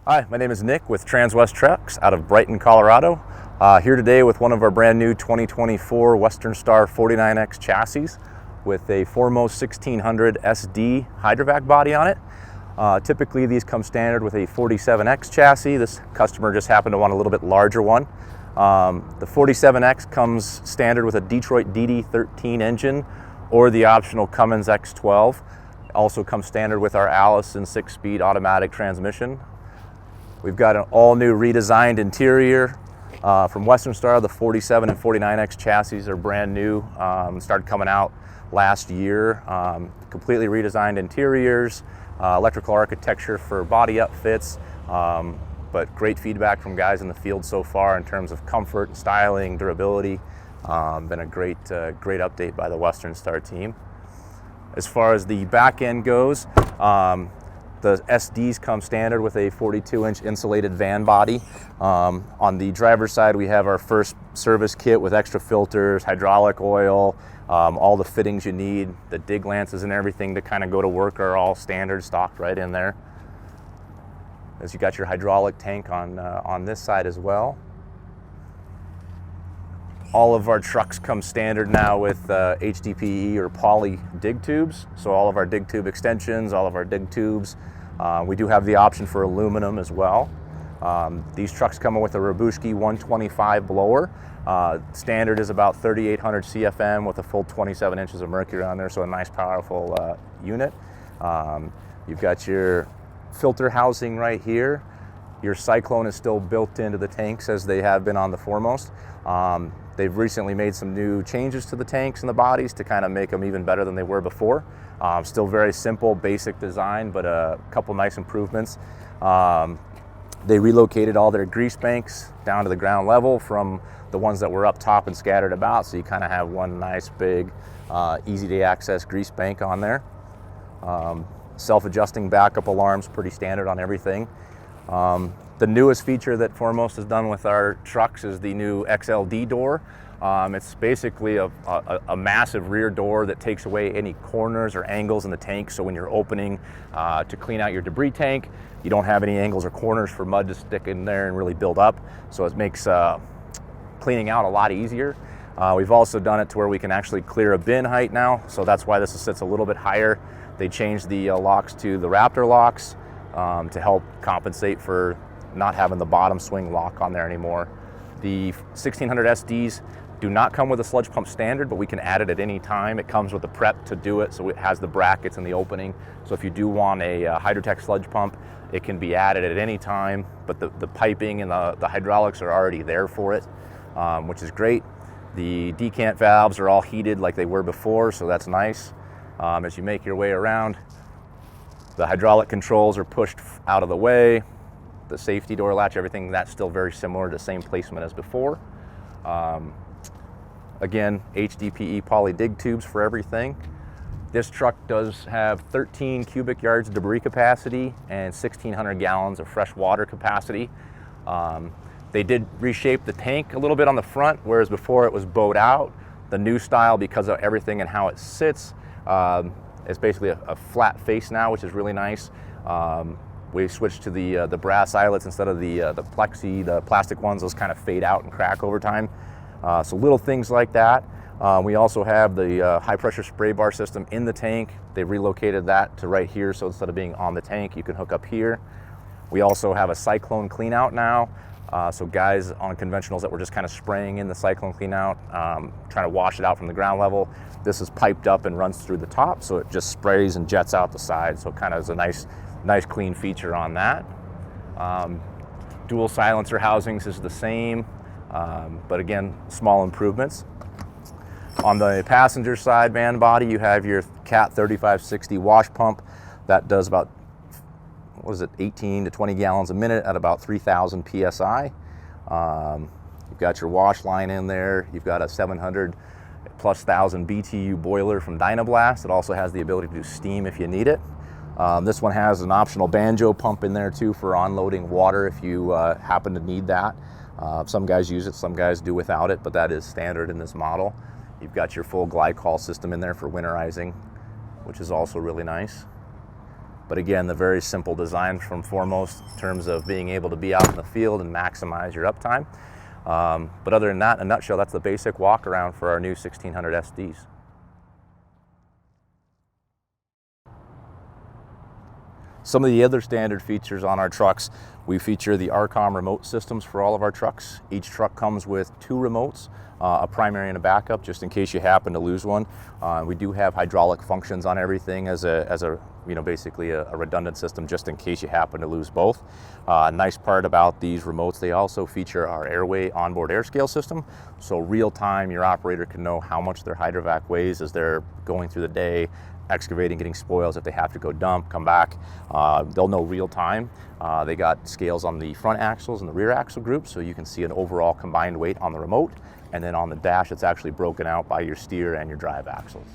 Hi, my name is Nick with Transwest Trucks out of Brighton, Colorado. Here today with one of our brand new 2024 Western Star 49X chassis with a Foremost 1600 SD Hydrovac body on it. Typically these come standard with a 47X chassis. This customer just happened to want a little bit larger one. The 47X comes standard with a Detroit DD13 engine or the optional Cummins X12. Also comes standard with our Allison 6-speed automatic transmission. We've got an all-new redesigned interior from Western Star. The 47 and 49X chassis are brand new, started coming out last year. Completely redesigned interiors, electrical architecture for body upfits, but great feedback from guys in the field so far in terms of comfort, styling, durability. Been a great update by the Western Star team. As far as the back end goes, the SDs come standard with a 42-inch insulated van body. On the driver's side, we have our first service kit with extra filters, hydraulic oil, all the fittings you need. The dig lances and everything to kind of go to work are all standard, stocked right in there. As you got your hydraulic tank on this side as well. All of our trucks come standard now with HDPE or poly dig tubes. So all of our dig tube extensions, all of our dig tubes. We do have the option for aluminum as well. These trucks come with a Robuschi 125 blower. Standard is about 3,800 CFM with a full 27 inches of mercury on there, so a nice powerful unit. You've got your filter housing right here. Your cyclone is still built into the tanks as they have been on the Foremost. They've recently made some new changes to the tanks and the bodies to kind of make them even better than they were before. Still very simple, basic design, but a couple nice improvements. They relocated all their grease banks down to the ground level from the ones that were up top and scattered about, so you kind of have one nice big, easy to access grease bank on there. Self-adjusting backup alarms, pretty standard on everything. The newest feature that Foremost has done with our trucks is the new XLD door. It's basically a massive rear door that takes away any corners or angles in the tank, so when you're opening to clean out your debris tank, you don't have any angles or corners for mud to stick in there and really build up, so it makes cleaning out a lot easier. We've also done it to where we can actually clear a bin height now, so that's why this sits a little bit higher. They changed the locks to the Raptor locks to help compensate for not having the bottom swing lock on there anymore. The 1600 SDs do not come with a sludge pump standard, but we can add it at any time. It comes with the prep to do it, so it has the brackets in the opening. So if you do want a Hydrotech sludge pump, it can be added at any time, but the piping and the hydraulics are already there for it, which is great. The decant valves are all heated like they were before, so that's nice. As you make your way around, the hydraulic controls are pushed out of the way. The safety door latch, everything, that's still very similar, the same placement as before. Again, HDPE poly dig tubes for everything. This truck does have 13 cubic yards debris capacity and 1,600 gallons of fresh water capacity. They did reshape the tank a little bit on the front, whereas before it was bowed out. The new style, because of everything and how it sits, is basically a flat face now, which is really nice. We switched to the brass eyelets instead of the plastic ones. Those kind of fade out and crack over time. So little things like that. We also have the high pressure spray bar system in the tank. They relocated that to right here, so instead of being on the tank, you can hook up here. We also have a cyclone clean out now. So guys on conventionals that were just kind of spraying in the cyclone clean out, trying to wash it out from the ground level, this is piped up and runs through the top, so it just sprays and jets out the side. So it kind of is a nice clean feature on that. Dual silencer housings is the same, but again, small improvements. On the passenger side van body, you have your Cat 3560 wash pump that does about, 18 to 20 gallons a minute at about 3,000 PSI. You've got your wash line in there. You've got a 700+ thousand BTU boiler from Dynablast. It also has the ability to do steam if you need it. This one has an optional banjo pump in there too for onloading water if you happen to need that. Some guys use it, some guys do without it, but that is standard in this model. You've got your full Glycol system in there for winterizing, which is also really nice. But again, the very simple design from foremost in terms of being able to be out in the field and maximize your uptime. But other than that, in a nutshell, that's the basic walk around for our new 1600 SDs. Some of the other standard features on our trucks, we feature the Aarcomm remote systems for all of our trucks. Each truck comes with 2 remotes, a primary and a backup, just in case you happen to lose one. We do have hydraulic functions on everything as a basically a redundant system, just in case you happen to lose both. Nice part about these remotes, they also feature our Airway onboard air scale system. So real time, your operator can know how much their Hydrovac weighs as they're going through the day, excavating, getting spoils. If they have to go dump, come back, they'll know real time. They got scales on the front axles and the rear axle group, so you can see an overall combined weight on the remote. And then on the dash, it's actually broken out by your steer and your drive axles.